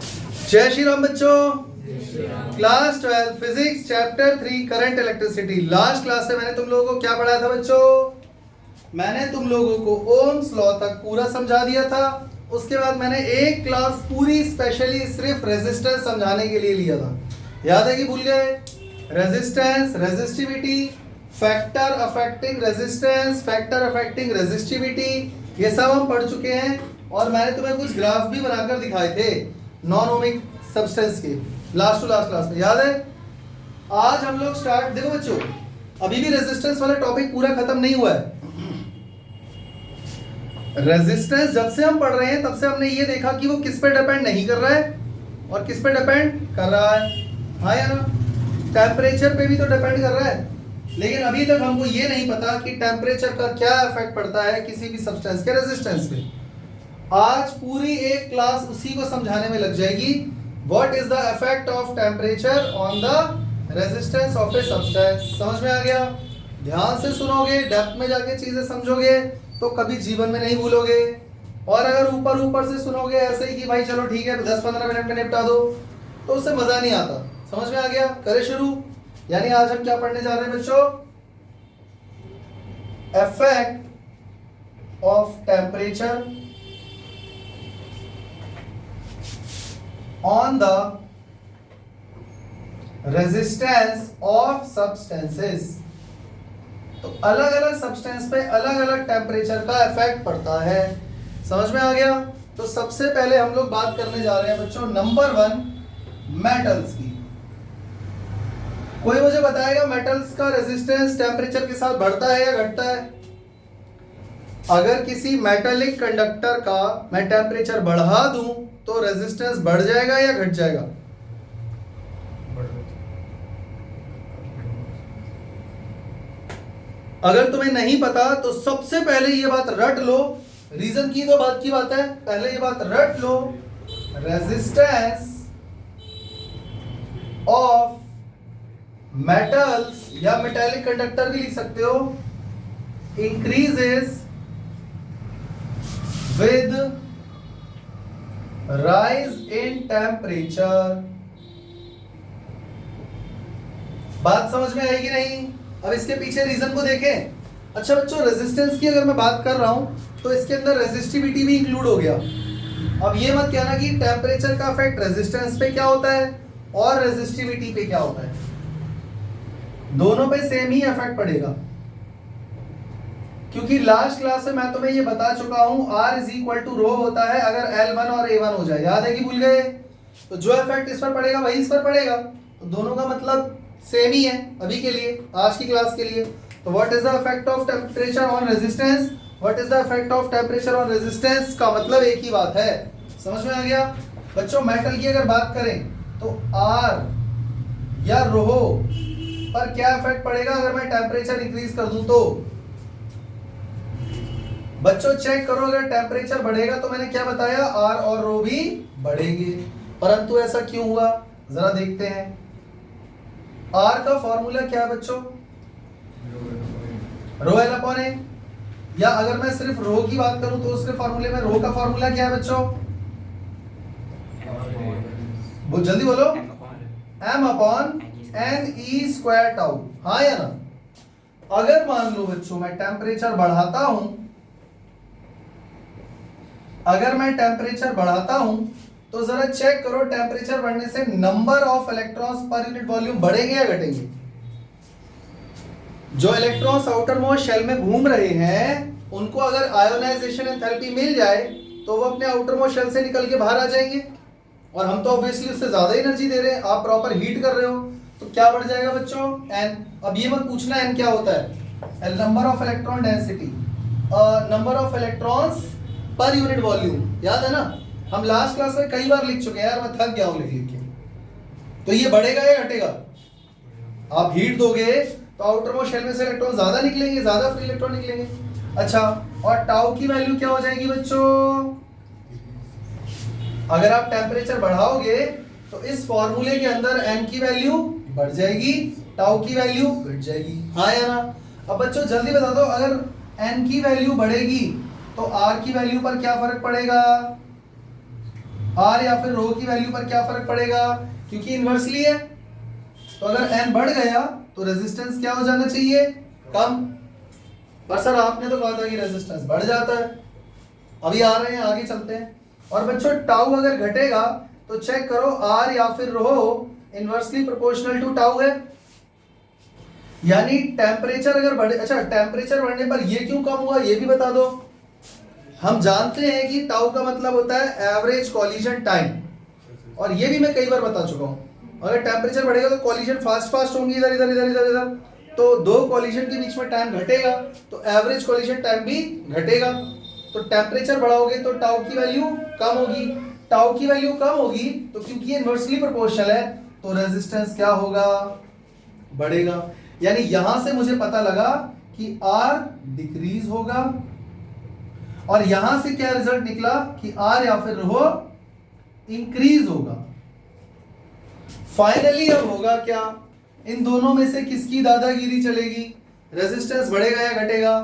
जय श्री राम बच्चों। Class 12 physics chapter 3 current electricity. Last class से मैंने तुम लोगों को क्या पढ़ाया था बच्चों? मैंने तुम लोगों को ओम्स लॉ तक पूरा समझा दिया था। उसके बाद मैंने एक क्लास पूरी स्पेशली सिर्फ रेजिस्टेंस समझाने के लिए लिया था। याद है कि भूल गए? Resistance, resistivity, factor affecting resistance, factor affecting resistivity, ये सब हम पढ़ चुके हैं। और मैंने तुम्हें कुछ ग्राफ भी बनाकर दिखाए थे नॉन ओमिक सब्सटेंस के लास्ट टू लास्ट क्लास में, याद है? आज हम लोग स्टार्ट, देखो बच्चों अभी भी रेजिस्टेंस वाला टॉपिक पूरा खत्म नहीं हुआ है। रेजिस्टेंस जब से हम पढ़ रहे हैं तब से हमने ये देखा कि वो किस पे डिपेंड नहीं कर रहा है और किस पे डिपेंड कर रहा है। हाँ या ना? टेम्परेचर पे भी तो डिपेंड कर रहा है, लेकिन अभी तक हमको ये नहीं पता कि टेम्परेचर का क्या इफेक्ट पड़ता है किसी भी सब्सटेंस के रेजिस्टेंस पे। आज पूरी एक क्लास उसी को समझाने में लग जाएगी। What is the effect of temperature on the resistance of a substance. समझ में आ गया? ध्यान से सुनोगे, डेप्थ में जाके चीजें समझोगे तो कभी जीवन में नहीं भूलोगे। और अगर ऊपर ऊपर से सुनोगे ऐसे ही कि भाई चलो ठीक है 10-15 मिनट में निपटा दो, तो उससे मजा नहीं आता। समझ में आ गया? करें शुरू। यानी आज हम क्या पढ़ने जा रहे हैं बच्चों? Effect of temperature on the resistance of substances। तो अलग अलग सब्सटेंस पे अलग अलग टेम्परेचर का इफेक्ट पड़ता है। समझ में आ गया? तो सबसे पहले हम लोग बात करने जा रहे हैं बच्चों नंबर 1 मेटल्स की। कोई मुझे बताएगा मेटल्स का रेजिस्टेंस टेम्परेचर के साथ बढ़ता है या घटता है? अगर किसी मेटालिक कंडक्टर का मैं टेम्परेचर बढ़ा दूं तो रेजिस्टेंस बढ़ जाएगा या घट जाएगा? अगर तुम्हें नहीं पता तो सबसे पहले ये बात रट लो। रीजन की तो बात की बात है, पहले ये बात रट लो। रेजिस्टेंस ऑफ मेटल्स या मेटालिक कंडक्टर भी लिख सकते हो, increases with rise in temperature. बात समझ में आएगी नहीं? अब इसके पीछे रीजन को देखें। अच्छा बच्चों, रेजिस्टेंस की अगर मैं बात कर रहा हूं तो इसके अंदर रेजिस्टिविटी भी इंक्लूड हो गया। अब ये मत कहना कि टेम्परेचर का इफेक्ट रेजिस्टेंस पे क्या होता है और रेजिस्टिविटी पे क्या होता है। दोनों पे सेम ही इफेक्ट पड़ेगा, क्योंकि लास्ट क्लास में मैं तुम्हें ये बता चुका हूं R इज इक्वल टू रो होता है अगर L1 और A1 हो जाए। याद है कि भूल गए? तो जो इफेक्ट इस पर पड़ेगा वही इस पर पड़ेगा, तो दोनों का मतलब सेम ही है अभी के लिए, आज की क्लास के लिए। तो what is the effect of temperature on resistance, what is the effect of temperature on resistance का मतलब एक ही बात है। समझ में आ गया? बच्चों मेटल की अगर बात करें तो R या रो पर क्या इफेक्ट पड़ेगा अगर मैं टेम्परेचर इंक्रीज कर दूं तो? बच्चों चेक करो, अगर टेम्परेचर बढ़ेगा तो मैंने क्या बताया, R और रो भी बढ़ेंगे। परंतु ऐसा क्यों हुआ जरा देखते हैं। R का फॉर्मूला क्या है बच्चों? रो L अपॉन A। या अगर मैं सिर्फ रो की बात करूं तो उसके फॉर्मूले में रो का फॉर्मूला क्या है बच्चों? बहुत जल्दी बोलो। M upon NE square tau. हाँ या ना? अगर मान लो बच्चों मैं टेम्परेचर बढ़ाता हूं, अगर मैं टेम्परेचर बढ़ाता हूं तो जरा चेक करो टेम्परेचर बढ़ने से number of electrons per unit volume बढ़ेंगे या घटेंगे? जो इलेक्ट्रॉन्स आउटर मोस्ट शेल में घूम रहे हैं उनको अगर आयोनाइजेशन एंथैल्पी मिल जाए तो वो अपने आउटर मोस्ट शेल से निकल के बाहर आ जाएंगे, और हम तो ऑब्वियसली उससे ज्यादा एनर्जी दे रहे हैं, आप प्रॉपर हीट कर रहे हो, तो क्या बढ़ जाएगा बच्चों? n। अब ये मत पूछना n क्या होता है, number of electron density, number of electrons per unit volume. याद है ना? हम लास्ट क्लास में कई बार लिख चुके हैं यार, मैं थक गया हूं लिख लिख के। तो ये बढ़ेगा या घटेगा? आप हीट दोगे तो आउटर मोस्ट शेल में से इलेक्ट्रॉन ज्यादा निकलेंगे, ज्यादा फ्री इलेक्ट्रॉन निकलेंगे। अच्छा, और टाउ की वैल्यू क्या हो जाएगी बच्चों? अगर आप टेम्परेचर बढ़ाओगे तो इस फॉर्मूले के अंदर n की वैल्यू बढ़ जाएगी, टाउ की वैल्यू घट जाएगी। हाँ या ना? अब बच्चों जल्दी बता दो, अगर n की वैल्यू बढ़ेगी तो r की वैल्यू पर क्या फर्क पड़ेगा? आर या फिर रो की वैल्यू पर क्या फर्क पड़ेगा, क्योंकि इन्वर्सली है। तो अगर एन बढ़ गया तो रेजिस्टेंस क्या हो जाना चाहिए, कम। पर सर आपने तो कहा था कि रेजिस्टेंस बढ़ जाता है। अभी आ रहे हैं, आगे चलते हैं। और बच्चों टाउ अगर घटेगा तो चेक करो आर या फिर रो इनवर्सली प्रोपोर्शनल टू टाउ है, यानी टेम्परेचर अगर बढ़े, अच्छा टेम्परेचर बढ़ने पर ये क्यों कम हुआ ये भी बता दो। हम जानते हैं कि टाउ का मतलब होता है एवरेज कॉलिजन टाइम, और ये भी मैं कई बार बता चुका हूं। अगर टेम्परेचर बढ़ेगा तो कॉलिजन फास्ट होंगी इधर इधर इधर इधर इधर, तो दो कॉलिजन के बीच में टाइम घटेगा तो एवरेज कॉलिजन टाइम भी घटेगा। तो टेम्परेचर बढ़ाओगे तो टाउ की वैल्यू कम होगी, टाउ की वैल्यू कम होगी तो क्योंकि ये इनवर्सली प्रोपोर्शनल है तो रेजिस्टेंस क्या होगा, बढ़ेगा। यानी यहां से मुझे पता लगा कि आर डिक्रीज होगा, और यहां से क्या रिजल्ट निकला कि आर या फिर रो इंक्रीज होगा। फाइनली अब होगा क्या, इन दोनों में से किसकी दादागिरी चलेगी, रेजिस्टेंस बढ़ेगा या घटेगा।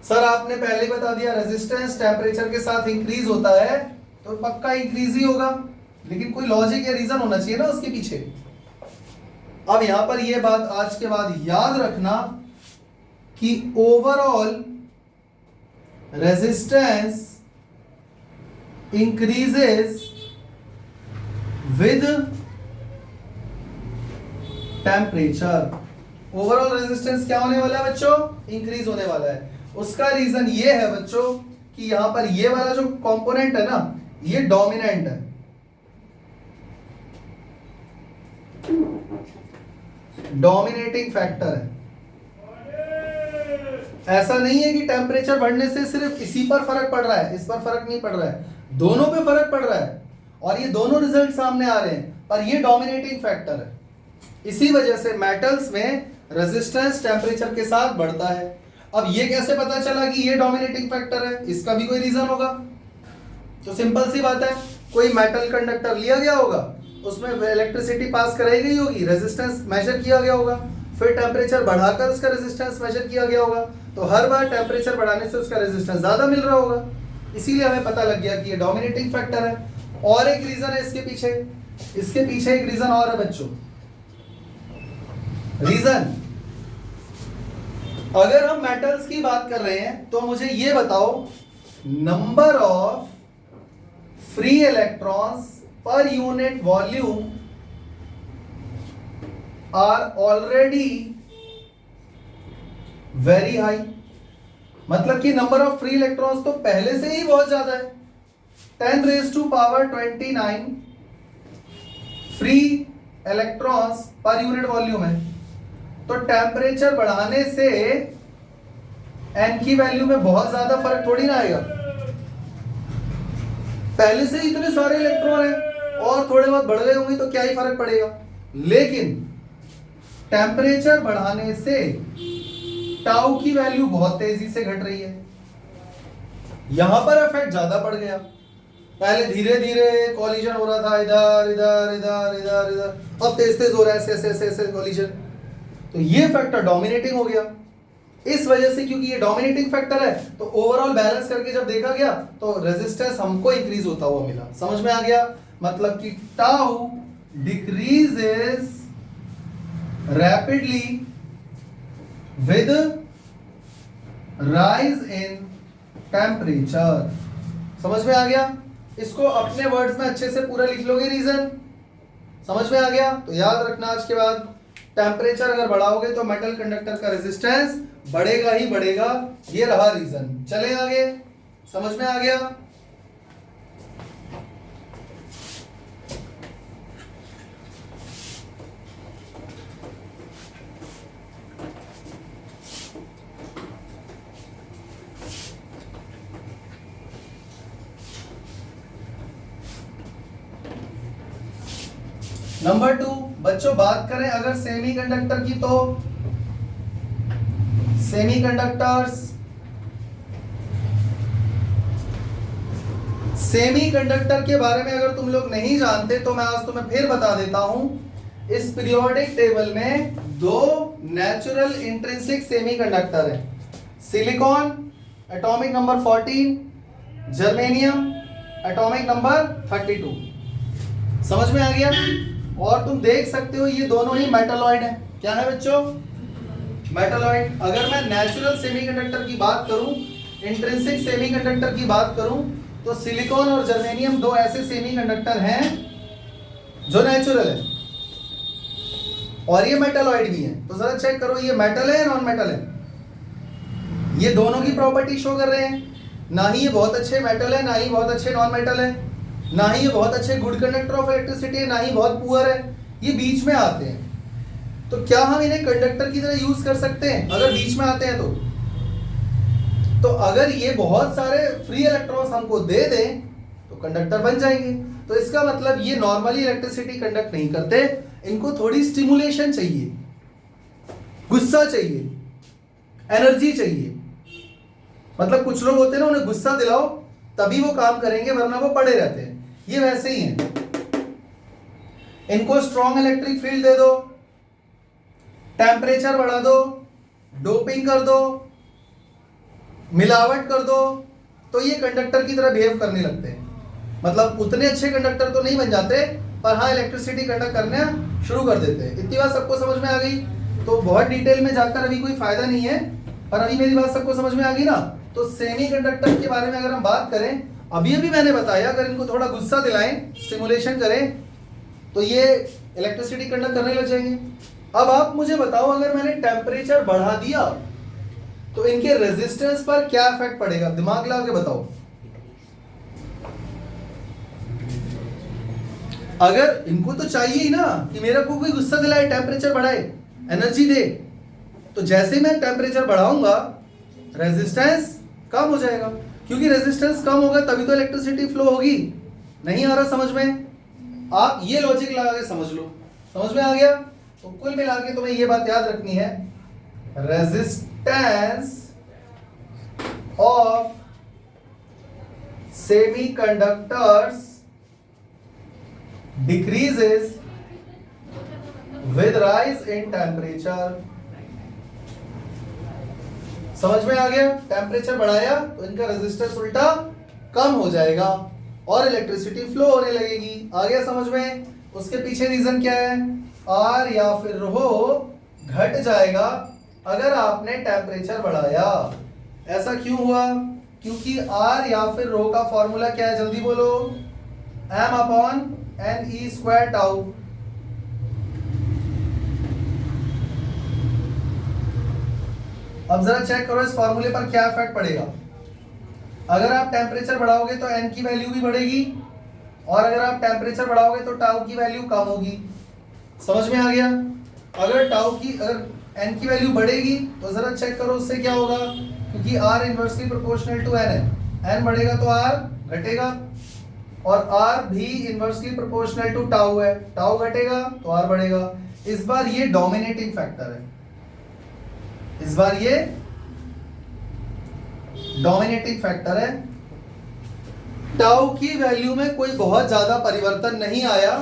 सर आपने पहले ही बता दिया रेजिस्टेंस टेम्परेचर के साथ इंक्रीज होता है तो पक्का इंक्रीज ही होगा, लेकिन कोई लॉजिक या रीजन होना चाहिए ना उसके पीछे। अब यहां पर यह बात आज के बाद याद रखना कि overall resistance increases with temperature. Overall resistance क्या होने वाला है बच्चों, इंक्रीज होने वाला है। उसका रीजन ये है बच्चों कि यहां पर ये वाला जो कंपोनेंट है ना ये डोमिनेंट है, डोमिनेटिंग फैक्टर है। ऐसा नहीं है कि टेम्परेचर बढ़ने से सिर्फ इसी पर फर्क पड़ रहा है, इस पर फर्क नहीं पड़ रहा है, दोनों पे फर्क पड़ रहा है और ये दोनों रिजल्ट सामने आ रहे हैं, पर ये डोमिनेटिंग फैक्टर है। इसी वजह से मेटल्स में रेजिस्टेंस टेम्परेचर के साथ बढ़ता है। अब ये कैसे पता चला कि ये डोमिनेटिंग फैक्टर है, इसका भी कोई रीजन होगा। तो सिंपल सी बात है, कोई मेटल कंडक्टर लिया गया होगा, उसमें इलेक्ट्रिसिटी पास कराई गई होगी, रेजिस्टेंस मेजर किया गया होगा, फिर टेम्परेचर बढ़ाकर उसका रेजिस्टेंस मेजर किया गया होगा, तो हर बार टेम्परेचर बढ़ाने से उसका रेजिस्टेंस ज्यादा मिल रहा होगा। इसीलिए हमें पता लग गया कि ये डोमिनेटिंग फैक्टर है। और एक रीजन है इसके पीछे, इसके पीछे एक रीजन और है बच्चों। रीजन, अगर हम मेटल्स की बात कर रहे हैं तो मुझे ये बताओ number of free electrons per unit volume are already very high. मतलब कि नंबर ऑफ फ्री इलेक्ट्रॉन्स तो पहले से ही बहुत ज्यादा है, 10⁻29 free electrons per unit volume है। तो टेम्परेचर बढ़ाने से एन की वैल्यू में बहुत ज्यादा फर्क थोड़ी ना आएगा, पहले से ही इतने सारे इलेक्ट्रॉन हैं और थोड़े बहुत बढ़ गए होंगे तो क्या ही फर्क पड़ेगा। लेकिन टेम्परेचर बढ़ाने से टाउ की वैल्यू बहुत तेजी से घट रही है, यहां पर इफेक्ट ज्यादा पड़ गया। पहले धीरे धीरे कॉलिजन हो रहा था, इधर इधर इधर इधर इधर, अब तेज तेज हो रहा है, ऐसे ऐसे ऐसे कॉलिजन। तो ये फैक्टर डोमिनेटिंग हो गया। इस वजह से क्योंकि ये डोमिनेटिंग फैक्टर है तो ओवरऑल बैलेंस करके जब देखा गया तो रेजिस्टेंस हमको इंक्रीज होता हुआ मिला। समझ में आ गया, मतलब कि tau decreases rapidly with rise in temperature. समझ में आ गया, इसको अपने वर्ड्स में अच्छे से पूरा लिख लोगे रीजन। समझ में आ गया, तो याद रखना आज के बाद टेम्परेचर अगर बढ़ाओगे तो मेटल कंडक्टर का रेजिस्टेंस बढ़ेगा ही बढ़ेगा। ये रहा रीजन। चले आगे, समझ में आ गया। नंबर 2 बच्चों, बात करें अगर सेमीकंडक्टर की तो सेमीकंडक्टर के बारे में अगर तुम लोग नहीं जानते तो मैं आज तुम्हें फिर बता देता हूं। इस पीरियोडिक टेबल में दो नेचुरल इंट्रिंसिक सेमीकंडक्टर है, silicon atomic number 14, germanium atomic number 32। समझ में आ गया? और तुम देख सकते हो ये दोनों ही मेटलॉइड है। क्या है बच्चों? मेटलॉइड। अगर मैं नेचुरल सेमीकंडक्टर की बात करूं, इंट्रिंसिक सेमीकंडक्टर की बात करूं, तो सिलिकॉन और जर्मेनियम दो ऐसे सेमीकंडक्टर हैं जो नेचुरल है और ये मेटलॉइड भी है। तो जरा चेक करो ये मेटल है या नॉन मेटल है? ये दोनों की प्रॉपर्टी शो कर रहे हैं। ना ही ये बहुत अच्छे मेटल है, ना ही बहुत अच्छे नॉन मेटल है, ना ही ये बहुत अच्छे गुड कंडक्टर ऑफ इलेक्ट्रिसिटी है, ना ही बहुत पुअर है। ये बीच में आते हैं। तो क्या हम इन्हें कंडक्टर की तरह यूज कर सकते हैं अगर बीच में आते हैं तो अगर ये बहुत सारे फ्री इलेक्ट्रॉन्स हमको दे दें तो कंडक्टर बन जाएंगे। तो इसका मतलब ये नॉर्मली इलेक्ट्रिसिटी कंडक्ट नहीं करते, इनको थोड़ी स्टिमुलेशन चाहिए, गुस्सा चाहिए, एनर्जी चाहिए। मतलब कुछ लोग होते हैं ना, उन्हें गुस्सा दिलाओ तभी वो काम करेंगे, वरना वो पड़े रहते हैं। ये वैसे ही है। इनको स्ट्रॉन्ग इलेक्ट्रिक फील्ड दे दो, टेम्परेचर बढ़ा दो, डोपिंग कर दो, मिलावट कर दो, तो ये कंडक्टर की तरह बिहेव करने लगते हैं। मतलब उतने अच्छे कंडक्टर तो नहीं बन जाते, पर हाँ इलेक्ट्रिसिटी कंडक्ट करना शुरू कर देते हैं। इतनी बात सबको समझ में आ गई? तो बहुत डिटेल में जाकर अभी कोई फायदा नहीं है, पर अभी मेरी बात सबको समझ में आ गई ना? तो सेमीकंडक्टर के बारे में अगर हम बात करें, अभी मैंने बताया अगर इनको थोड़ा गुस्सा दिलाएं, स्टिमुलेशन करें, तो ये इलेक्ट्रिसिटी कंडक्ट करने लग जाएंगे। अब आप मुझे बताओ, अगर मैंने टेम्परेचर बढ़ा दिया तो इनके रेजिस्टेंस पर क्या इफेक्ट पड़ेगा? दिमाग लगा के बताओ। अगर इनको तो चाहिए ही ना कि मेरा को कोई गुस्सा दिलाए, टेम्परेचर बढ़ाए, एनर्जी दे, तो जैसे मैं टेम्परेचर बढ़ाऊंगा रेजिस्टेंस कम हो जाएगा, क्योंकि रेजिस्टेंस कम होगा तभी तो इलेक्ट्रिसिटी फ्लो होगी। नहीं आ रहा समझ में? आप ये लॉजिक लगा के समझ लो। समझ में आ गया? तो कुल मिला के तुम्हें ये बात याद रखनी है, resistance of semiconductors decreases with rise in temperature। समझ में आ गया? टेम्परेचर बढ़ाया तो इनका रेजिस्टेंस उल्टा कम हो जाएगा और इलेक्ट्रिसिटी फ्लो होने लगेगी। आ गया समझ में? उसके पीछे रीजन क्या है? आर या फिर रो घट जाएगा अगर आपने टेम्परेचर बढ़ाया। ऐसा क्यों हुआ? क्योंकि आर या फिर रो का फॉर्मूला क्या है? जल्दी बोलो। M upon n e square tau. अब जरा चेक करो इस फॉर्मूले पर क्या इफेक्ट पड़ेगा। अगर आप टेम्परेचर बढ़ाओगे तो एन की वैल्यू भी बढ़ेगी, और अगर आप टेम्परेचर बढ़ाओगे तो टाउ की वैल्यू कम होगी। समझ में आ गया? अगर एन की वैल्यू बढ़ेगी तो जरा चेक करो उससे क्या होगा, क्योंकि r inversely proportional to n है। एन बढ़ेगा तो आर घटेगा, और आर भी इनवर्सली प्रोपोर्शनल टू टाउ है। टाउ घटेगा तो आर बढ़ेगा। इस बार ये डोमिनेटिंग फैक्टर है, इस बार ये डोमिनेटिंग फैक्टर है। टाउ की वैल्यू में कोई बहुत ज्यादा परिवर्तन नहीं आया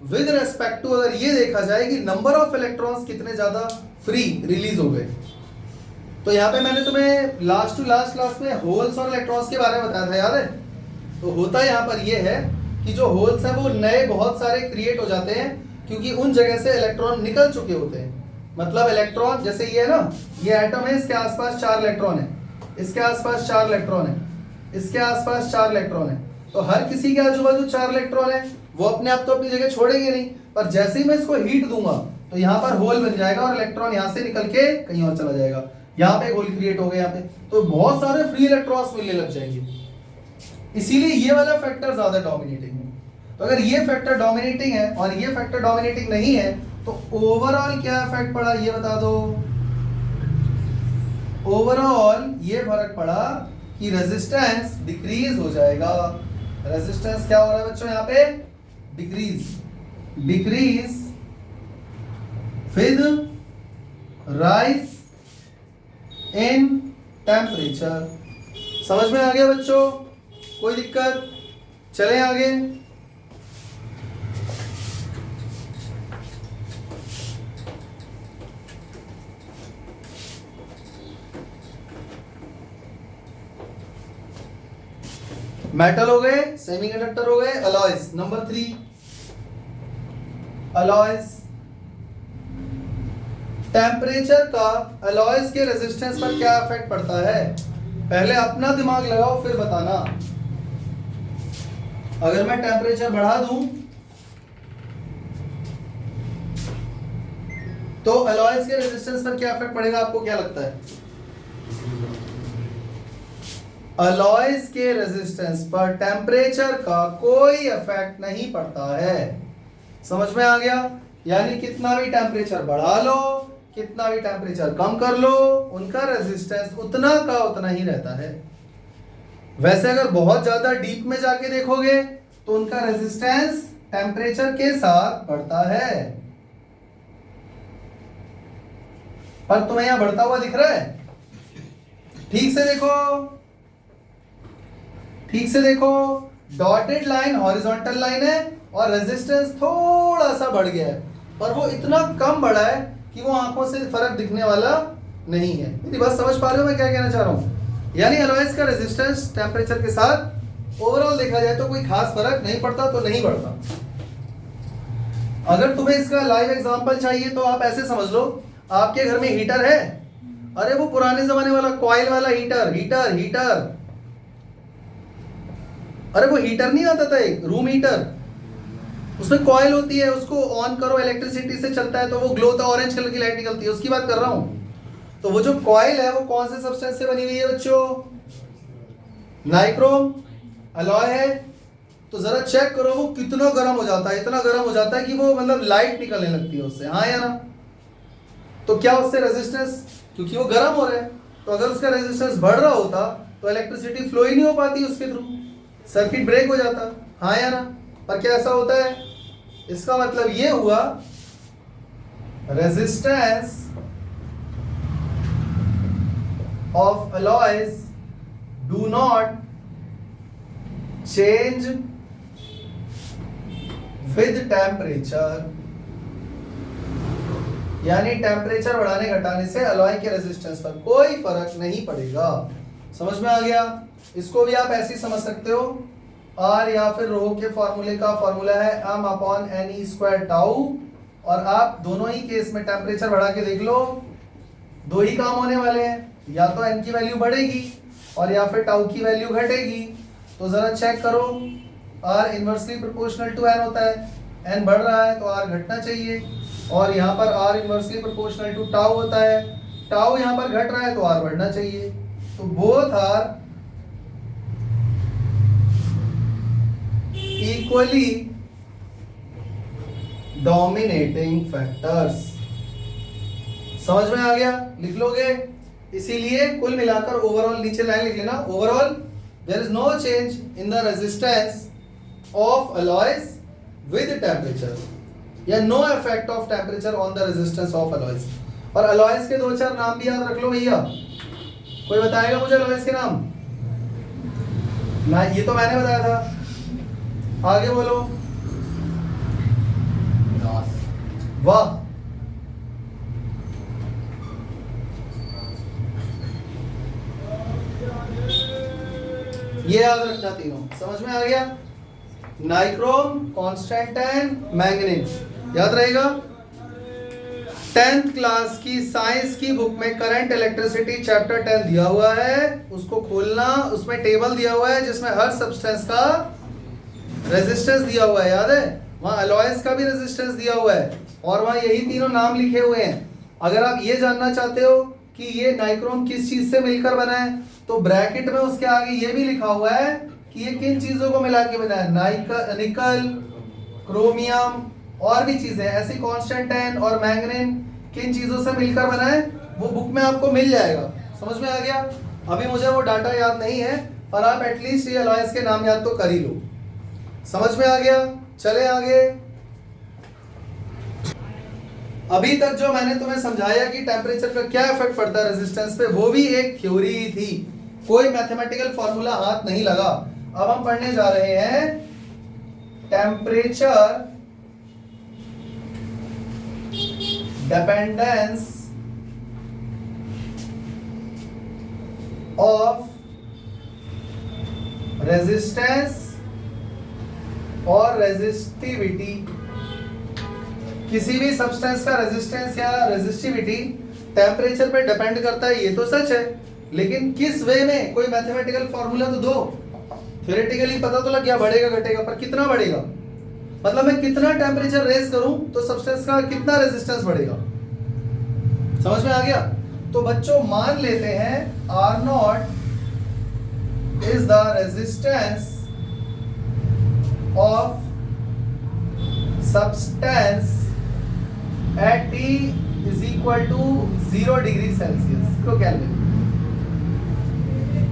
विद रेस्पेक्ट टू, अगर ये देखा जाए कि नंबर ऑफ इलेक्ट्रॉन्स कितने ज्यादा फ्री रिलीज हो गए। तो यहाँ पे मैंने तुम्हें लास्ट टू लास्ट क्लास में होल्स और इलेक्ट्रॉन्स के बारे में बताया था, याद है? तो होता यहाँ पर ये है कि जो होल्स है वो नए बहुत सारे क्रिएट हो जाते हैं, क्योंकि उन जगह से इलेक्ट्रॉन निकल चुके होते हैं। मतलब इलेक्ट्रॉन जैसे ये है ना, ये एटम है, इसके आसपास 4 इलेक्ट्रॉन है, इसके आसपास 4 इलेक्ट्रॉन है, इसके आसपास 4 इलेक्ट्रॉन है। तो हर किसी के आजू बाजू 4 इलेक्ट्रॉन है, वो अपने आप तो अपनी जगह छोड़ेंगे नहीं, पर जैसे ही मैं इसको हीट दूंगा तो यहाँ पर होल बन जाएगा और इलेक्ट्रॉन यहाँ से निकल के कहीं और चला जाएगा। यहाँ पे होल क्रिएट हो गया, यहाँ पे तो बहुत सारे फ्री इलेक्ट्रॉन्स मिलने लग जाएंगे। इसीलिए ये वाला फैक्टर ज्यादा डोमिनेटिंग है। तो अगर ये फैक्टर डोमिनेटिंग है और ये फैक्टर डोमिनेटिंग नहीं है तो ओवरऑल क्या इफेक्ट पड़ा ये बता दो। ओवरऑल ये फर्क पड़ा कि रेजिस्टेंस डिक्रीज हो जाएगा। रेजिस्टेंस क्या हो रहा है बच्चों यहाँ पे? Decrease with rise in temperature. समझ में आ गया बच्चों? कोई दिक्कत? चलें आगे। मेटल हो गए, सेमीकंडक्टर हो गए, अलॉयज। Number 3 alloys. टेम्परेचर का अलॉयज के रेजिस्टेंस पर क्या इफेक्ट पड़ता है? पहले अपना दिमाग लगाओ फिर बताना। अगर मैं टेम्परेचर बढ़ा दूं तो अलॉयज के रेजिस्टेंस पर क्या इफेक्ट पड़ेगा, आपको क्या लगता है? अलॉयज के रेजिस्टेंस पर टेम्परेचर का कोई इफेक्ट नहीं पड़ता है। समझ में आ गया? यानी कितना भी टेम्परेचर बढ़ा लो, कितना भी टेम्परेचर कम कर लो, उनका रेजिस्टेंस उतना का उतना ही रहता है। वैसे अगर बहुत ज्यादा डीप में जाके देखोगे तो उनका रेजिस्टेंस टेम्परेचर के साथ बढ़ता है। पर तुम्हें यहां बढ़ता हुआ दिख रहा है? ठीक से देखो, ठीक से देखो, डॉटेड लाइन हॉरिजॉन्टल लाइन है और रेजिस्टेंस थोड़ा सा बढ़ गया है, पर वो इतना कम बढ़ा है कि वो आंखों से फर्क दिखने वाला नहीं है। मेरी बात समझ पा रहे हो मैं क्या कहना चाह रहा हूं? यानी अलॉयज का रेजिस्टेंस टेम्परेचर के साथ ओवरऑल देखा जाए तो कोई खास फर्क नहीं पड़ता, तो नहीं पड़ता। अगर तुम्हें इसका लाइव एग्जांपल चाहिए तो आप ऐसे समझ लो, आपके घर में हीटर है, अरे वो पुराने जमाने वाला कॉइल वाला हीटर, हीटर, अरे वो हीटर नहीं आता था एक रूम हीटर, उसमें कॉइल होती है, उसको ऑन करो इलेक्ट्रिसिटी से चलता है तो वो ग्लो होता है, ऑरेंज कलर की लाइट निकलती है, उसकी बात कर रहा हूं। तो वो जो कॉइल है वो कौन से सब्सटेंस से बनी हुई है बच्चों? नाइक्रोम अलॉय है। तो जरा चेक करो वो कितना गर्म हो जाता है, इतना गर्म हो जाता है कि वो मतलब लाइट निकलने लगती है उससे, हाँ या ना? तो क्या उससे रेजिस्टेंस, क्योंकि वो गर्म हो रहा है, तो अगर उसका रेजिस्टेंस बढ़ रहा होता तो इलेक्ट्रिसिटी फ्लो ही नहीं हो पाती उसके थ्रू, सर्किट ब्रेक हो जाता, हाँ या ना? पर क्या ऐसा होता है? इसका मतलब ये हुआ resistance of alloys do not change with temperature. यानी टेम्परेचर बढ़ाने घटाने से अलॉय के रेजिस्टेंस पर कोई फर्क नहीं पड़ेगा। समझ में आ गया? इसको भी आप ऐसे ही समझ सकते हो, आर या फिर रो के फॉर्मूले का फॉर्मूला है m upon n e square tau, और आप दोनों ही केस में टेम्परेचर बढ़ा के देख लो, दो ही काम होने वाले हैं, या तो n की वैल्यू बढ़ेगी और या फिर टाउ की वैल्यू घटेगी। तो जरा चेक करो, r inversely proportional to n होता है, n बढ़ रहा है तो r घटना चाहिए, और यहाँ पर r inversely proportional to tau होता है, टाउ यहाँ पर घट रहा है तो r बढ़ना चाहिए। तो both are equally dominating factors. समझ में आ गया? लिख लोगे? इसीलिए कुल मिलाकर ओवरऑल नीचे लाइन लिख लेना, overall there is no change in the resistance of alloys with temperature, या no effect of temperature on the resistance of alloys. और अलॉयज के दो चार नाम भी याद रख लो भैया, कोई बताएगा मुझे अलॉयज के नाम? ना, ये तो मैंने बताया था, आगे बोलो। वाह, ये याद रखना तीनों। समझ में आ गया? नाइक्रोम, कॉन्स्टेंटाइन, मैंगनीज, याद रहेगा। 10th क्लास की साइंस की बुक में करंट इलेक्ट्रिसिटी चैप्टर 10 दिया हुआ है, उसको खोलना, उसमें टेबल दिया हुआ है जिसमें हर सब्सटेंस का रेजिस्टेंस दिया हुआ है, याद है? वहां अलॉयज का भी रेजिस्टेंस दिया हुआ है और वहां यही तीनों नाम लिखे हुए हैं। अगर आप ये जानना चाहते हो कि ये नाइक्रोम किस चीज से मिलकर बना है, तो ब्रैकेट में उसके आगे ये भी लिखा हुआ है कि ये किन चीजों को मिला के बना है, निकल, क्रोमियम और भी चीजें ऐसी, कॉन्स्टेंटाइन और मैंगनीज किन चीजों से मिलकर बना है वो बुक में आपको मिल जाएगा। समझ में आ गया? अभी मुझे वो डाटा याद नहीं है, पर आप एटलीस्ट ये अलॉयज के नाम याद तो कर ही लो। समझ में आ गया? चले आगे। अभी तक जो मैंने तुम्हें समझाया कि टेम्परेचर का क्या इफेक्ट पड़ता है रेजिस्टेंस पे, वो भी एक थ्योरी ही थी, कोई मैथमेटिकल फॉर्मूला हाथ नहीं लगा। अब हम पढ़ने जा रहे हैं टेम्परेचर डिपेंडेंस ऑफ रेजिस्टेंस और रेजिस्टिविटी, किसी भी सब्सटेंस का रेजिस्टेंस या रेजिस्टिविटी टेम्परेचर पे डिपेंड करता है, ये तो सच है, लेकिन किस वे में, कोई मैथमेटिकल फॉर्मूला तो दो। थ्योरेटिकली पता तो लग गया बढ़ेगा घटेगा, पर कितना बढ़ेगा, मतलब मैं कितना टेम्परेचर रेज करूं तो सब्सटेंस का कितना रेजिस्टेंस बढ़ेगा। समझ में आ गया? तो बच्चों मान लेते हैं R naught is the resistance of substance at T is equal to 0 degree Celsius को केल्विन।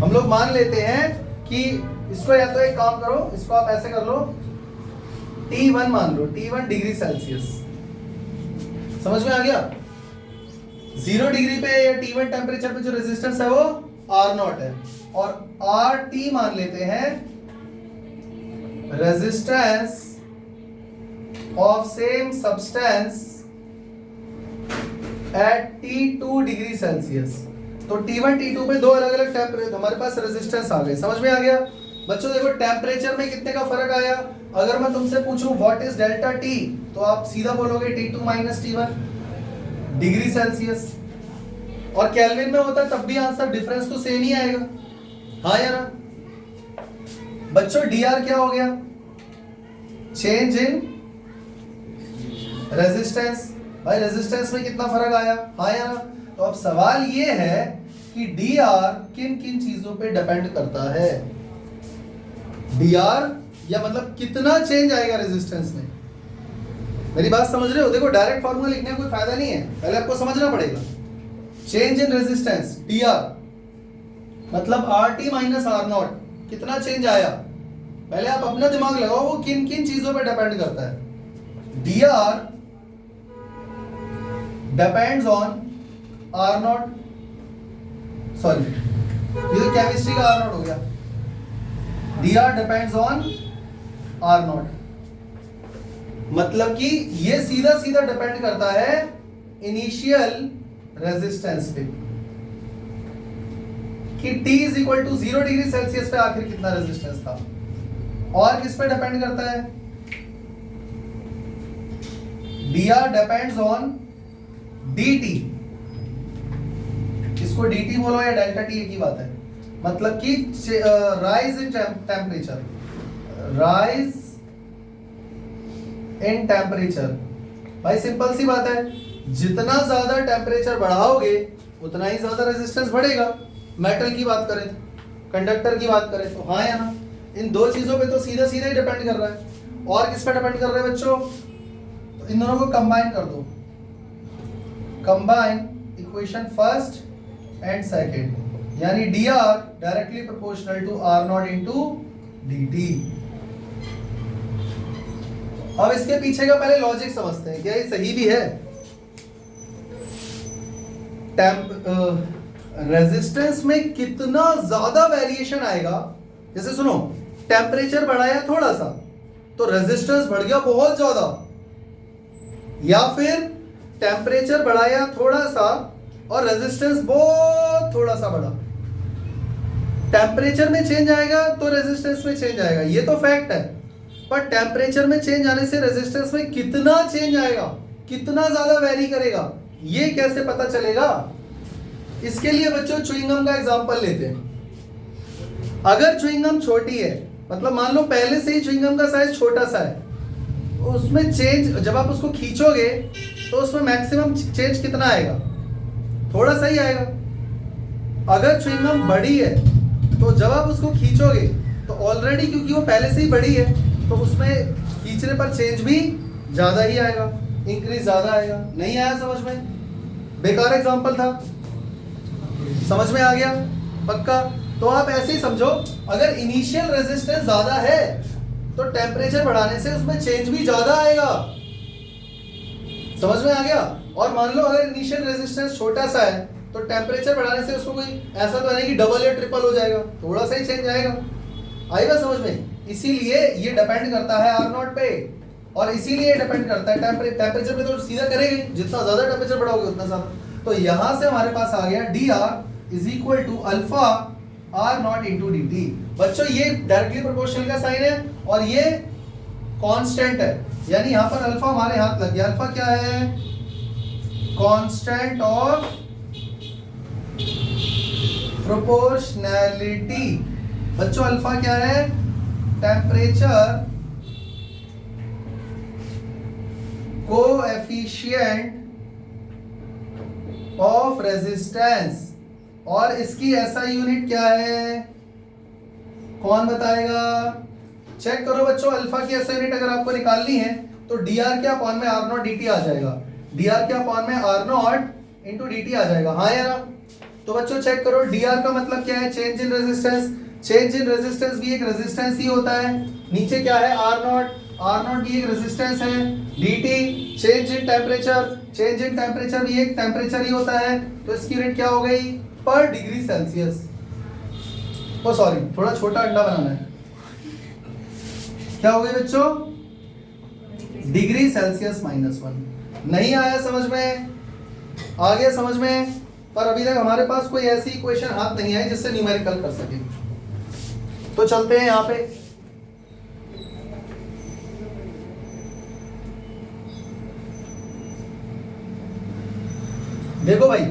हम लोग मान लेते हैं कि इसको, या तो एक काम करो, इसको आप ऐसे कर लो, T1 मान लो, T1 डिग्री सेल्सियस। समझ में आ गया? 0 डिग्री पे या T1 टेम्परेचर पे जो रेजिस्टेंस है वो R नॉट है, और RT मान लेते हैं resistance of same substance eight T2 degree Celsius. तो T1 T2 पे दो अलग अलग टेम्परेचर हमारे पास रेजिस्टेंस आ गए। समझ में आ गया? बच्चों देखो टेम्परेचर में कितने का फर्क आया। अगर मैं तुमसे पूछूं व्हाट इज डेल्टा T, तो आप सीधा बोलोगे T2 minus T1 degree Celsius, और केल्विन में होता है तब भी आंसर डिफरेंस तो सेम ही आएगा, हाँ या ना? बच्चों dr क्या हो गया? Change in resistance. भाई रेजिस्टेंस में कितना फर्क आया, हाँ या ना? तो अब सवाल ये है कि dr किन किन चीजों पे डिपेंड करता है। dr या मतलब कितना चेंज आएगा रेजिस्टेंस में। मेरी बात समझ रहे हो? देखो डायरेक्ट फॉर्मूला लिखने का कोई फायदा नहीं है, पहले आपको समझना पड़ेगा। चेंज इन रेजिस्टेंस dr मतलब RT माइनस R नॉट, कितना चेंज आया, पहले आप अपना दिमाग लगाओ वो किन किन चीजों पे डिपेंड करता है। dr depends on R not, sorry ये तो केमिस्ट्री का R नॉट हो गया। dr depends on R not, मतलब कि ये सीधा सीधा डिपेंड करता है इनिशियल रेजिस्टेंस पे, कि T is equal to 0 degree Celsius पे आखिर कितना रेजिस्टेंस था। और किस पे डिपेंड करता है? dr डिपेंड्स ऑन dt, इसको dt बोलो या डेल्टा T एक ही बात है, मतलब कि rise in temperature, rise in temperature. भाई सिंपल सी बात है, जितना ज्यादा टेम्परेचर बढ़ाओगे उतना ही ज्यादा रेजिस्टेंस बढ़ेगा। मेटल की बात करें, कंडक्टर की बात करें तो, हाँ या ना? इन दो चीजों पे तो सीधा सीधा ही डिपेंड कर रहा है। और किस पे डिपेंड कर रहा है बच्चों? तो इन दोनों को कंबाइन कर दो, combine equation first and second, यानी dr directly proportional to R naught into dt। अब इसके पीछे का पहले लॉजिक समझते हैं, क्या ये सही भी है? रेजिस्टेंस में कितना ज्यादा वेरिएशन आएगा, जैसे सुनो, टेम्परेचर बढ़ाया थोड़ा सा तो रेजिस्टेंस बढ़ गया बहुत ज्यादा, या फिर टेम्परेचर बढ़ाया थोड़ा सा और रेजिस्टेंस बहुत थोड़ा सा बढ़ा। टेम्परेचर में चेंज आएगा तो रेजिस्टेंस में चेंज आएगा, ये तो फैक्ट है, पर टेम्परेचर में चेंज आने से रेजिस्टेंस में कितना चेंज आएगा, कितना ज्यादा वेरी करेगा, ये कैसे पता चलेगा? इसके लिए बच्चों च्युइंगम का एग्जांपल लेते हैं। अगर च्युइंगम छोटी है, मतलब मान लो पहले से ही च्युइंगम का साइज छोटा सा है, उसमें चेंज जब आप उसको खींचोगे तो उसमें मैक्सिमम चेंज कितना आएगा? थोड़ा सा ही आएगा। अगर च्युइंगम बड़ी है तो जब आप उसको खींचोगे तो ऑलरेडी क्योंकि वो पहले से ही बड़ी है तो उसमें खींचने पर चेंज भी ज्यादा ही आएगा, इंक्रीज ज्यादा आएगा। नहीं आया समझ में? बेकार एग्जांपल था, समझ में आ गया पक्का? तो आप ऐसे ही समझो, अगर इनिशियल रेजिस्टेंस ज्यादा है तो टेम्परेचर बढ़ाने से उसमें चेंज भी ज्यादा आएगा। समझ में आ गया? और मान लो अगर इनिशियल रेजिस्टेंस छोटा सा है तो टेम्परेचर बढ़ाने से उसको कोई ऐसा तो नहीं कि डबल या ट्रिपल हो जाएगा, थोड़ा सा ही चेंज आएगा। आएगा समझ में? इसीलिए ये डिपेंड करता है R नॉट पे, और इसीलिए डिपेंड करता है टेम्परेचर पे, तो सीधा करेंगे, जितना ज्यादा टेम्परेचर बढ़ाओगे उतना ज्यादा। तो यहां से हमारे पास आ गया dr is equal to alpha R not into D T. बच्चों ये डायरेक्टली प्रोपोर्शनल का साइन है और ये कांस्टेंट है, यानी यहां पर अल्फा हमारे हाथ लग गया। अल्फा क्या है? Constant of proportionality. बच्चों अल्फा क्या है? टेम्परेचर कोएफिशिएंट ऑफ रेजिस्टेंस, और इसकी एसआई यूनिट क्या है? कौन बताएगा? चेक करो बच्चों, अल्फा की एसआई यूनिट अगर आपको निकालनी है तो डी आर के अपॉन में आर नॉट डी टी आ जाएगा। डी आर के अपॉन में R not into D T आ जाएगा। हाँ या ना? तो बच्चों चेक करो, डी आर का मतलब क्या है? Change in resistance. Change in resistance भी एक रेजिस्टेंस ही होता है। नीचे क्या है? Are naught. आर नॉट भी एक रेजिस्टेंस है। D T change in temperature. Change in temperature भी एक टेम्परेचर ही होता है। तो इसकी यूनिट क्या हो गई? पर डिग्री सेल्सियस। ओ सॉरी, थोड़ा छोटा अंडा बनाना है। क्या हो गई बच्चों? Degree Celsius -1। नहीं आया समझ में? आ गया समझ में? पर अभी तक हमारे पास कोई ऐसी इक्वेशन हाथ नहीं आई जिससे न्यूमेरिकल कर सके। तो चलते हैं यहां पे। देखो भाई,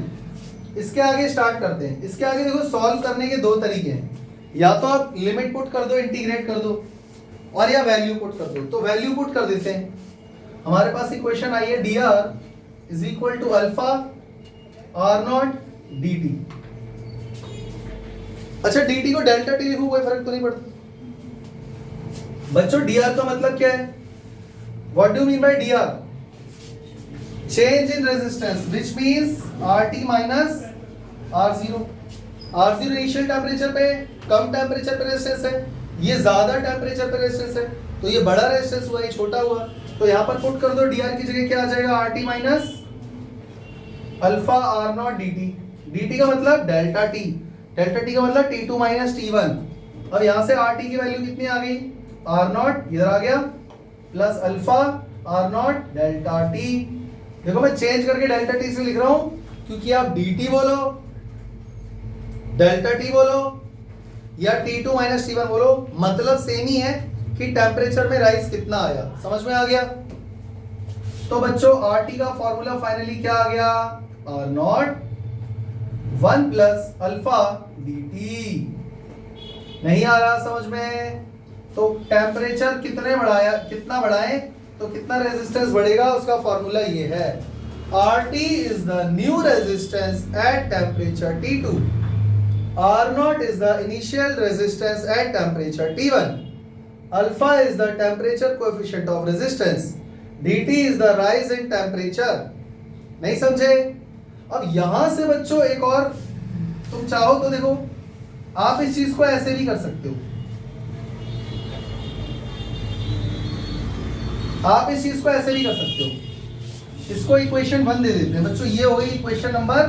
इसके आगे स्टार्ट करते हैं। इसके आगे देखो, सॉल्व करने के दो तरीके हैं। या तो आप लिमिट पुट कर दो, इंटीग्रेट कर दो, और या वैल्यू पुट कर दो। तो वैल्यू पुट कर देते हैं। हमारे पास इक्वेशन आई है D R is equal to alpha R not D T. अच्छा, डी टी को डेल्टा टी लिखूं कोई फर्क तो नहीं पड़ता। बच्चों डी आर का मतलब क्या है? What do you mean by D R? Change in resistance, which means R T minus R zero. R zero initial temperature पे, कम टेम्परेचर पे रेजिस्टेंस है, ये ज्यादा टेम्परेचर पे रेजिस्टेंस है, तो ये बड़ा रेजिस्टेंस हुआ, ये छोटा हुआ। तो यहां पर पुट कर दो, डी आर की जगह क्या आ जाएगा? R T minus alpha R not D T. D T का मतलब डेल्टा टी, डेल्टा टी का मतलब T two minus T one. अब यहां से आर टी की वैल्यू कितनी आ गई? आर नॉट इधर आ गया, plus alpha R naught delta T. देखो मैं चेंज करके डेल्टा टी से लिख रहा हूं, क्योंकि आप डी टी बोलो, डेल्टा टी बोलो, या T two minus T one बोलो, मतलब सेम ही है कि टेम्परेचर में राइज कितना आया। समझ में आ गया? तो बच्चों आर टी का फॉर्मूला फाइनली क्या आ गया? R naught 1 plus alpha D T. नहीं आ रहा समझ में? तो टेम्परेचर कितना बढ़ाएं तो कितना रेजिस्टेंस बढ़ेगा, उसका फॉर्मूला ये है। R T is the new resistance at temperature T2. R naught is the initial resistance at temperature T1. Alpha is the temperature coefficient of resistance. dt is the rise in temperature. नहीं समझे? अब यहां से बच्चों एक और, तुम चाहो तो देखो, आप इस चीज को ऐसे भी कर सकते हो। आप इस चीज को ऐसे भी कर सकते हो। इसको इक्वेशन 1 दे देते हैं बच्चों। ये हो गई equation number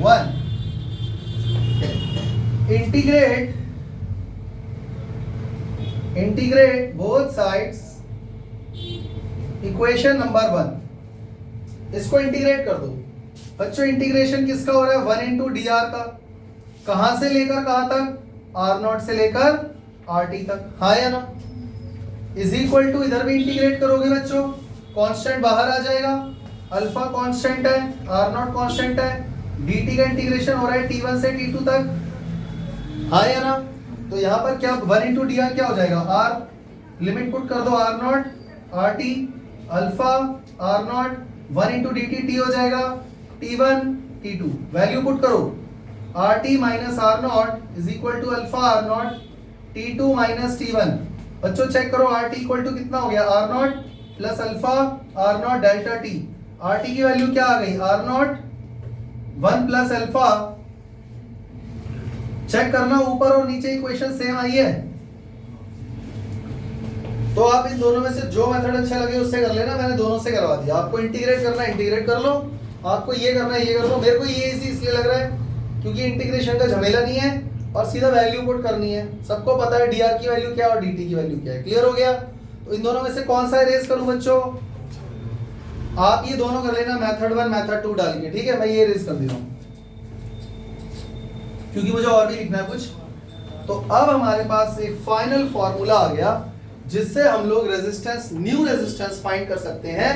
1। Integrate both sides equation number 1। इसको इंटीग्रेट कर दो बच्चों। इंटीग्रेशन किसका हो रहा है? 1 इंटू डी आर का। कहां से लेकर कहां तक? आर नॉट से लेकर आर टी तक। हाँ या ना? इज इक्वल टू, इधर भी इंटीग्रेट करोगे बच्चों, कांस्टेंट बाहर आ जाएगा। अल्फा कांस्टेंट है, आर नॉट कांस्टेंट है, डी टी का इंटीग्रेशन हो रहा है T1 से T2 तक। हाँ या ना? तो यहाँ पर क्या 1 इंटू डी आर क्या हो जाएगा? आर लिमिट पुट कर दो, R naught R T alpha R naught 1 into D T T हो जाएगा T1 T2। वैल्यू पुट करो, R T minus R naught is equal to alpha R naught T2 minus T1। बच्चों check करो, R T equal to कितना हो गया? R naught plus alpha R naught delta T. R T की value क्या आ गई? R naught 1 plus alpha. Check करना ऊपर और नीचे इक्वेशन सेम आई है। तो आप इन दोनों में से जो मेथड अच्छा लगे उससे कर लेना। मैंने दोनों से करवा दिया। आपको इंटीग्रेट करना है इंटीग्रेट कर लो, आपको ये करना है ये कर लो। मेरे को ये इजी इसलिए लग रहा है क्योंकि इंटीग्रेशन का झमेला नहीं है और सीधा वैल्यू पुट करनी है। सबको पता है डी आर की वैल्यू क्या है और डी टी की वैल्यू क्या है। क्लियर हो गया? तो इन दोनों में से कौन सा इरेज करूं बच्चों? आप ये दोनों कर लेना, मेथड 1 मेथड 2 डाल के। ठीक है, मैं ये इरेज कर दे रहा हूं क्योंकि मुझे और भी लिखना है कुछ। तो अब हमारे पास एक फाइनल फॉर्मूला आ गया जिससे हम लोग रेजिस्टेंस, न्यू रेजिस्टेंस फाइंड कर सकते हैं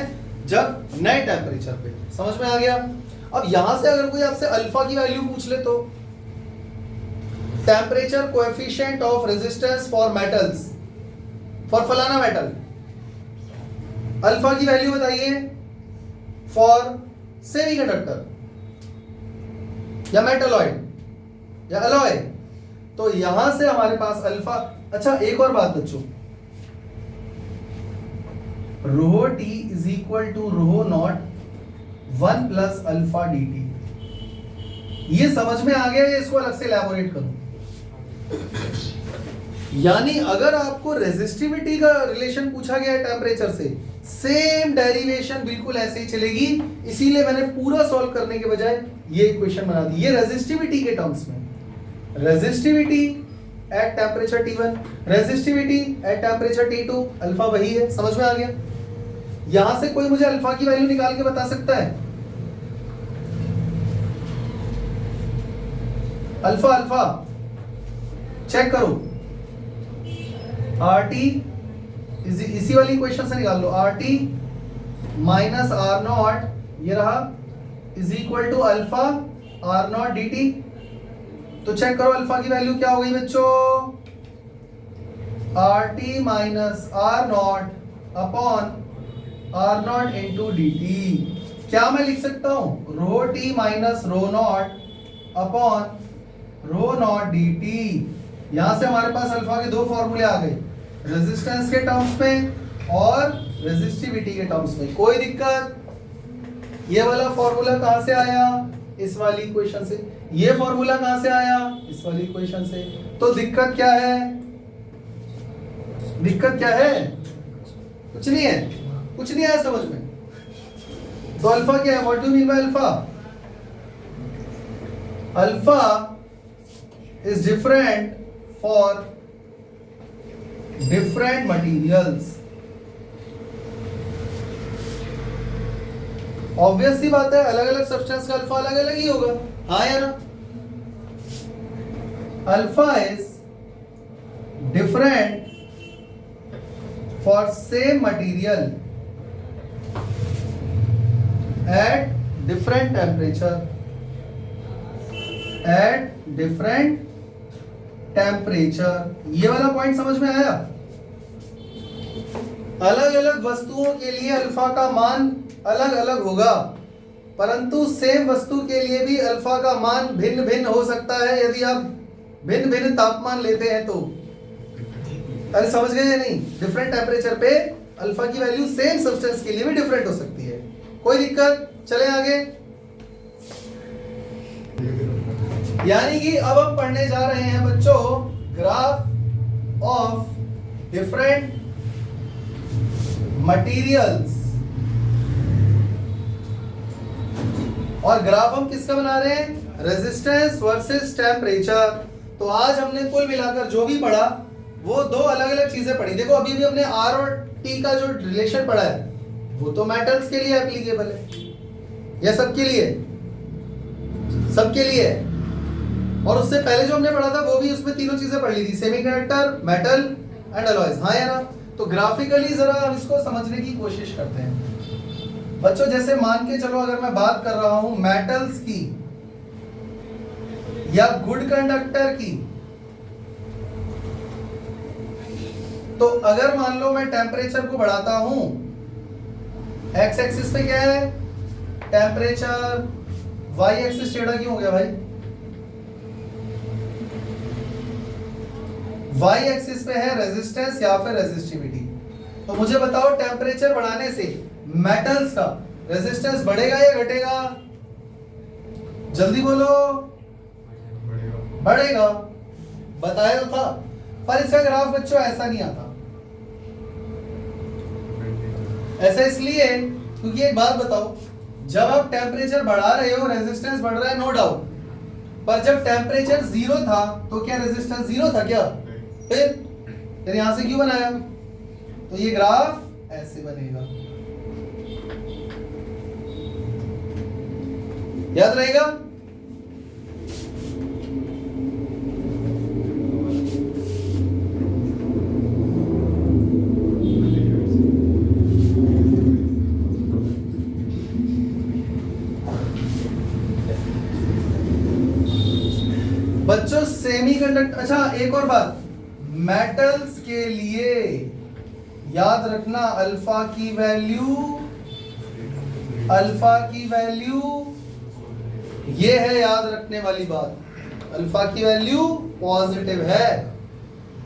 जब नए टेम्परेचर पे। समझ में आ गया? अब यहां से अगर कोई आपसे अल्फा की वैल्यू पूछ ले तो temperature coefficient of resistance for metals, for फलाना मेटल, अल्फा की वैल्यू बताइए फॉर सेमीकंडक्टर या मेटलॉइड या अलॉय, तो यहां से हमारे पास अल्फा। अच्छा एक और बात बच्चों, rho T is equal to rho naught 1 plus alpha D T, ये समझ में आ गया या इसको अलग से इलैबोरेट करूं? यानी अगर आपको रेजिस्टिविटी का रिलेशन पूछा गया है टेम्परेचर से, सेम डेरिवेशन बिल्कुल ऐसे ही चलेगी, इसीलिए मैंने पूरा सॉल्व करने के बजाय ये इक्वेशन बना दी। ये रेजिस्टिविटी के टर्म्स में, resistivity at temperature T1, resistivity at temperature T2, alpha वही है। समझ में आ गया? यहां से कोई मुझे अल्फा की वैल्यू निकाल के बता सकता है? अल्फा अल्फा चेक करो, RT इसी वाली इक्वेशन से निकाल लो, RT माइनस आर नॉट, ये रहा, is equal to alpha R not D T. तो चेक करो अल्फा की वैल्यू क्या हो गई बच्चों, RT minus R naught upon R not into D T. क्या मैं लिख सकता हूं, rho T minus rho naught upon rho naught D T. यहां से हमारे पास अल्फा के दो फॉर्मूले आ गए, रेजिस्टेंस के टर्म्स में और रेजिस्टिविटी के टर्म्स में। कोई दिक्कत? ये वाला फॉर्मूला कहां से आया, इस वाली इक्वेशन से। ये फॉर्मूला कहां से आया, इस वाली इक्वेशन से। तो दिक्कत क्या है, दिक्कत क्या है? कुछ नहीं है, कुछ नहीं आया समझ में। तो अल्फा क्या है, what do you mean by alpha? Alpha is different for different materials. Obvious सी बात है, अलग अलग सब्सटेंस का अल्फा अलग अलग ही होगा, हाँ या ना? Alpha is different for same material at different temperature, at different temperature. ये वाला पॉइंट समझ में आया? अलग अलग वस्तुओं के लिए अल्फा का मान अलग अलग होगा, परंतु सेम वस्तु के लिए भी अल्फा का मान भिन्न भिन्न हो सकता है यदि आप भिन्न भिन्न तापमान लेते हैं तो। अरे समझ गए या नहीं? डिफरेंट टेम्परेचर पे अल्फा की वैल्यू सेम सब्सटेंस के लिए भी डिफरेंट हो सकती है। कोई दिक्कत? चले आगे। यानी कि अब हम पढ़ने जा रहे हैं बच्चों ग्राफ ऑफ डिफरेंट मटीरियल्स। और ग्राफ हम किसका बना रहे हैं, रेजिस्टेंस वर्सेस टेम्परेचर। तो आज हमने कुल मिलाकर जो भी पढ़ा वो दो अलग अलग चीजें पढ़ी। देखो अभी भी हमने आर और टी का जो रिलेशन पढ़ा है वो तो मेटल्स के लिए एप्लीकेबल है या सबके लिए, सबके लिए। और उससे पहले जो हमने पढ़ा था वो भी उसमें तीनों चीजें पढ़ ली थी, सेमीकंडक्टर, मेटल एंड अलॉयज, हाँ या ना? तो ग्राफिकली जरा हम इसको समझने की कोशिश करते हैं बच्चों। जैसे मान के चलो अगर मैं बात कर रहा हूं मेटल्स की या गुड कंडक्टर की, तो अगर मान लो मैं टेम्परेचर को बढ़ाता हूं, एक्स एक्सिस पे क्या है टेम्परेचर, वाई एक्सिस टेढ़ा क्यों हो गया भाई? वाई एक्सिस पे है रेजिस्टेंस या फिर रेजिस्टिविटी। तो मुझे बताओ टेम्परेचर बढ़ाने से मेटल्स का रेजिस्टेंस बढ़ेगा या घटेगा? जल्दी बोलो। बढ़ेगा, बताया तो था। पर इसका ग्राफ बच्चों ऐसा नहीं आता। ऐसा इसलिए क्योंकि एक बात बताओ, जब आप टेम्परेचर बढ़ा रहे हो रेजिस्टेंस बढ़ रहा है, नो डाउट, पर जब टेम्परेचर 0 था तो क्या रेजिस्टेंस 0 था क्या? फिर यहां से क्यों बनाया? तो ये ग्राफ ऐसे बनेगा, याद रहेगा। सेमीकंडक्टर, अच्छा एक और बात, मेटल्स के लिए याद रखना अल्फा की वैल्यू ये है, याद रखने वाली बात, अल्फा की वैल्यू पॉजिटिव है।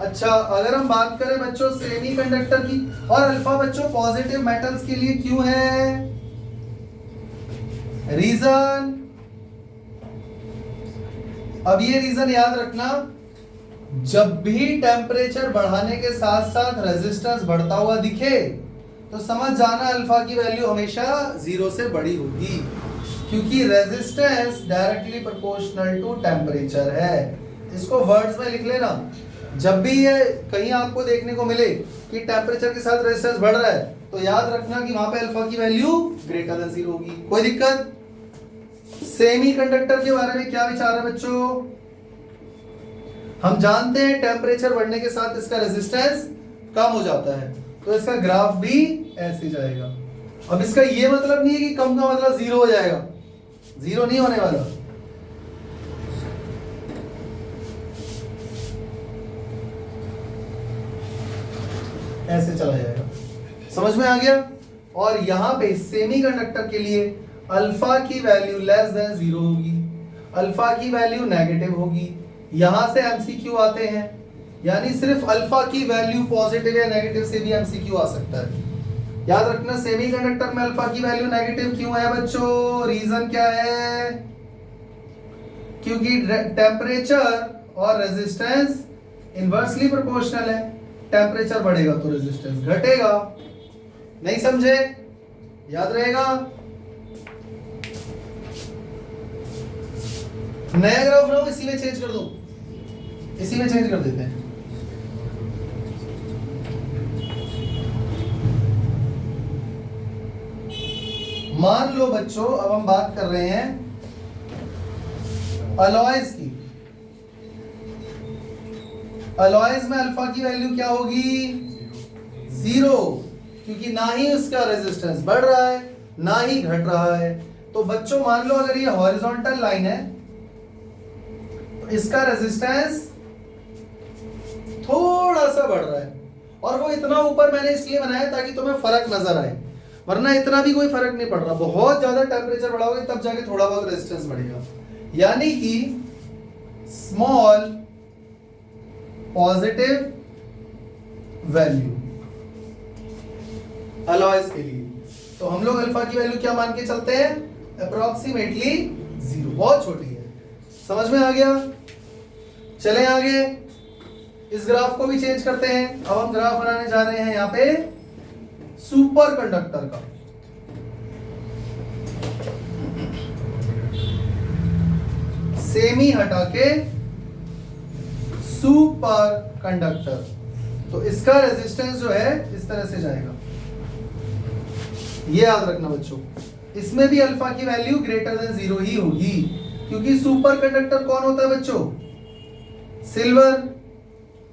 अच्छा अगर हम बात करें बच्चों सेमीकंडक्टर की, और अल्फा बच्चों पॉजिटिव मेटल्स के लिए क्यों है, रीजन, अब ये रीजन याद रखना, जब भी टेम्परेचर बढ़ाने के साथ साथ रेजिस्टेंस बढ़ता हुआ दिखे तो समझ जाना अल्फा की वैल्यू हमेशा 0 से बड़ी होगी, क्योंकि resistance directly proportional to temperature है। इसको वर्ड्स में लिख लेना, जब भी ये कहीं आपको देखने को मिले कि टेम्परेचर के साथ रेजिस्टेंस बढ़ रहा है तो याद रखना कि वहां पे अल्फा की वैल्यू ग्रेटर देन 0 होगी। कोई दिक्कत? सेमीकंडक्टर के बारे में क्या विचार है बच्चों? हम जानते हैं टेम्परेचर बढ़ने के साथ इसका रेजिस्टेंस कम हो जाता है, तो इसका ग्राफ भी ऐसे जाएगा। अब इसका ये मतलब नहीं है कि कम का मतलब 0 हो जाएगा, 0 नहीं होने वाला। ऐसे चला जाएगा, समझ में आ गया? और यहां पे सेमीकंडक्टर के लिए अल्फा की वैल्यू लेस देन 0 होगी, अल्फा की वैल्यू नेगेटिव होगी। यहां से एमसीक्यू आते हैं, यानी सिर्फ अल्फा की वैल्यू पॉजिटिव या नेगेटिव से भी एमसीक्यू आ सकता है। याद रखना सेमीकंडक्टर में अल्फा की वैल्यू नेगेटिव क्यों है बच्चों? रीजन क्या है? क्योंकि टेम्परेचर और रेजिस्टेंस इनवर्सली प्रोपोर्शनल है, टेम्परेचर बढ़ेगा तो रेजिस्टेंस घटेगा। नहीं समझे? याद रहेगा? नया ग्राफ बनाओ, इसी में चेंज कर दो, इसी में चेंज कर देते हैं। मान लो बच्चों अब हम बात कर रहे हैं अलॉयज की। अलॉयज में अल्फा की वैल्यू क्या होगी? 0, क्योंकि ना ही उसका रेजिस्टेंस बढ़ रहा है ना ही घट रहा है। तो बच्चों मान लो अगर ये हॉरिजॉन्टल लाइन है तो इसका रेजिस्टेंस थोड़ा सा बढ़ रहा है, और वो इतना ऊपर मैंने इसलिए बनाया ताकि तुम्हें फर्क नजर आए, वरना इतना भी कोई फर्क नहीं पड़ रहा। बहुत ज्यादा टेम्परेचर बढ़ाओगे तब जाके थोड़ा बहुत रेजिस्टेंस बढ़ेगा, यानी कि स्मॉल पॉजिटिव वैल्यू अलॉयज के लिए। तो हम लोग अल्फा की वैल्यू क्या मान के चलते हैं? अप्रोक्सीमेटली 0, बहुत छोटी है। समझ में आ गया? चले आगे, इस ग्राफ को भी चेंज करते हैं। अब हम ग्राफ बनाने जा रहे हैं यहां पे सुपर कंडक्टर का। सेमी हटा के सुपर कंडक्टर, तो इसका रेजिस्टेंस जो है इस तरह से जाएगा। ये याद रखना बच्चों, इसमें भी अल्फा की वैल्यू ग्रेटर देन 0 ही होगी, क्योंकि सुपर कंडक्टर कौन होता है बच्चों? सिल्वर,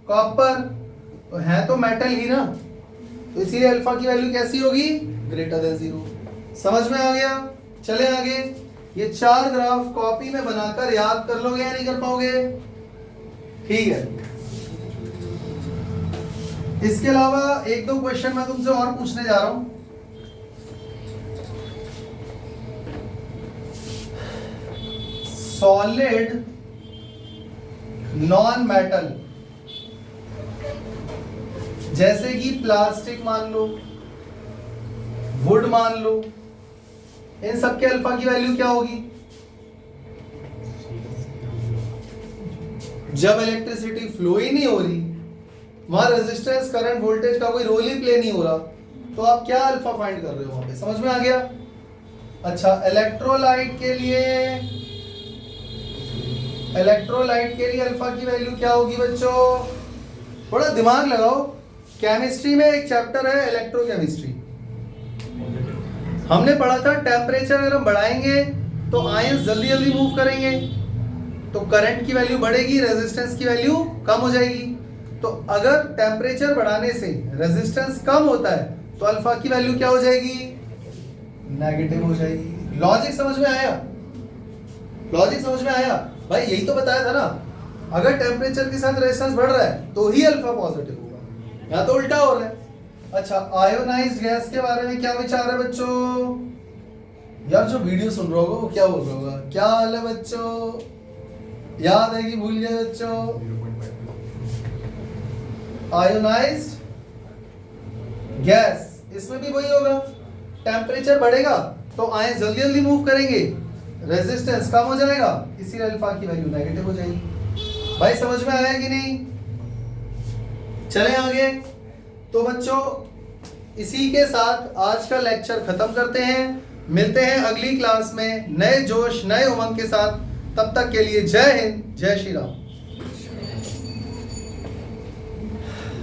कॉपर, तो है तो मेटल ही ना, तो इसीलिए अल्फा की वैल्यू कैसी होगी? Greater than 0। समझ में आ गया? चले आगे, ये 4 ग्राफ कॉपी में बनाकर याद कर लोगे या नहीं कर पाओगे? ठीक है। इसके अलावा 1-2 क्वेश्चन मैं तुमसे और पूछने जा रहा हूं। सॉलिड नॉन मेटल, जैसे कि प्लास्टिक मान लो, वुड मान लो, इन सब के अल्फा की वैल्यू क्या होगी? जब इलेक्ट्रिसिटी फ्लो ही नहीं हो रही, वहां रेजिस्टेंस, करंट, वोल्टेज का कोई रोल ही प्ले नहीं हो रहा, तो आप क्या अल्फा फाइंड कर रहे हो वहां पे? समझ में आ गया? अच्छा, इलेक्ट्रोलाइट के लिए अल्फा की वैल्यू क्या होगी बच्चों? थोड़ा दिमाग लगाओ। केमिस्ट्री में एक चैप्टर है इलेक्ट्रोकेमिस्ट्री, हमने पढ़ा था टेम्परेचर अगर हम बढ़ाएंगे तो आयंस जल्दी जल्दी मूव करेंगे, तो करंट की वैल्यू बढ़ेगी, रेजिस्टेंस की वैल्यू कम हो जाएगी। तो अगर टेम्परेचर बढ़ाने से रेजिस्टेंस कम होता है तो अल्फा की वैल्यू क्या हो जाएगी? नेगेटिव हो जाएगी। लॉजिक समझ में आया? लॉजिक समझ में आया? भाई यही तो बताया था ना, अगर टेम्परेचर के साथ रेजिस्टेंस बढ़ रहा है तो ही अल्फा पॉजिटिव होगा, यहाँ तो उल्टा हो रहा है। अच्छा, आयोनाइज्ड गैस के बारे में क्या विचार है बच्चों? यार जो वीडियो सुन रहा होगा वो क्या बोल रहा होगा, क्या हाल है बच्चों, याद है कि भूल गए बच्चों? आयोनाइज्ड गैस, इसमें भी वही होगा, टेम्परेचर बढ़ेगा तो आयन जल्दी जल्दी मूव करेंगे, रेजिस्टेंस कम हो जाएगा, इसीलिए अल्फा की वैल्यू नेगेटिव हो जाएगी। भाई समझ में आया कि नहीं? चलें आगे। तो बच्चों इसी के साथ आज का लेक्चर खत्म करते हैं, मिलते हैं अगली क्लास में नए जोश नए उमंग के साथ। तब तक के लिए जय हिंद, जय श्री राम।